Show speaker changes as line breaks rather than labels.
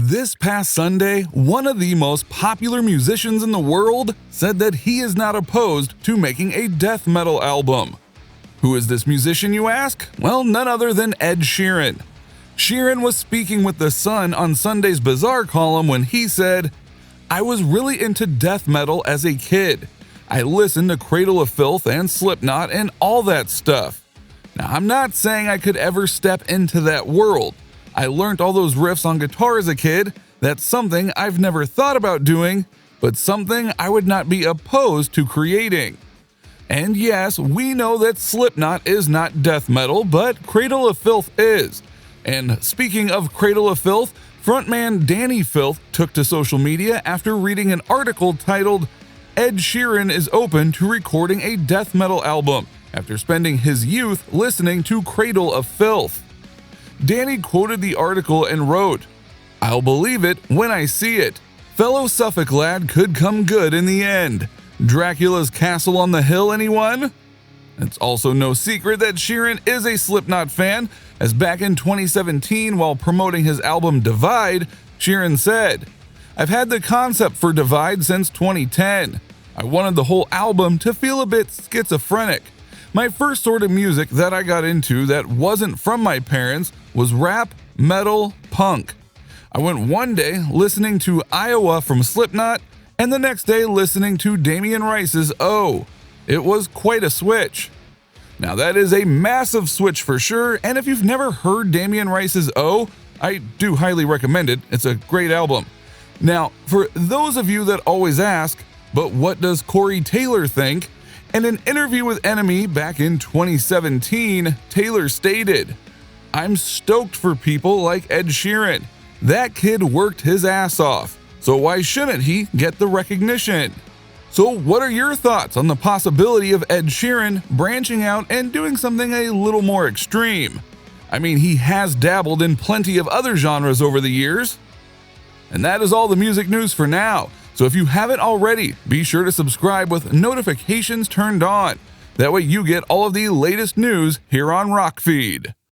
This past Sunday, one of the most popular musicians in the world said that he is not opposed to making a death metal album. Who is this musician, you ask? Well, none other than Ed Sheeran. Sheeran was speaking with The Sun on Sunday's Bizarre column when he said, "I was really into death metal as a kid. I listened to Cradle of Filth and Slipknot and all that stuff. Now, I'm not saying I could ever step into that world. I learned all those riffs on guitar as a kid. That's something I've never thought about doing, but something I would not be opposed to creating." And yes, we know that Slipknot is not death metal, but Cradle of Filth is. And speaking of Cradle of Filth, frontman Danny Filth took to social media after reading an article titled, "Ed Sheeran is open to recording a death metal album after spending his youth listening to Cradle of Filth." Danny quoted the article and wrote, "I'll believe it when I see it. Fellow Suffolk lad could come good in the end. Dracula's Castle on the Hill, anyone?" It's also no secret that Sheeran is a Slipknot fan, as back in 2017 while promoting his album Divide, Sheeran said, "I've had the concept for Divide since 2010. I wanted the whole album to feel a bit schizophrenic. My first sort of music that I got into that wasn't from my parents was rap, metal, punk. I went one day listening to Iowa from Slipknot and the next day listening to Damien Rice's O. It was quite a switch." Now that is a massive switch for sure, and if you've never heard Damien Rice's O, I do highly recommend it. It's a great album. Now, for those of you that always ask, but what does Corey Taylor think? In an interview with Enemy back in 2017, Taylor stated, "I'm stoked for people like Ed Sheeran. That kid worked his ass off, so why shouldn't he get the recognition?" So what are your thoughts on the possibility of Ed Sheeran branching out and doing something a little more extreme? I mean, he has dabbled in plenty of other genres over the years. And that is all the music news for now. So if you haven't already, be sure to subscribe with notifications turned on. That way you get all of the latest news here on Rockfeed.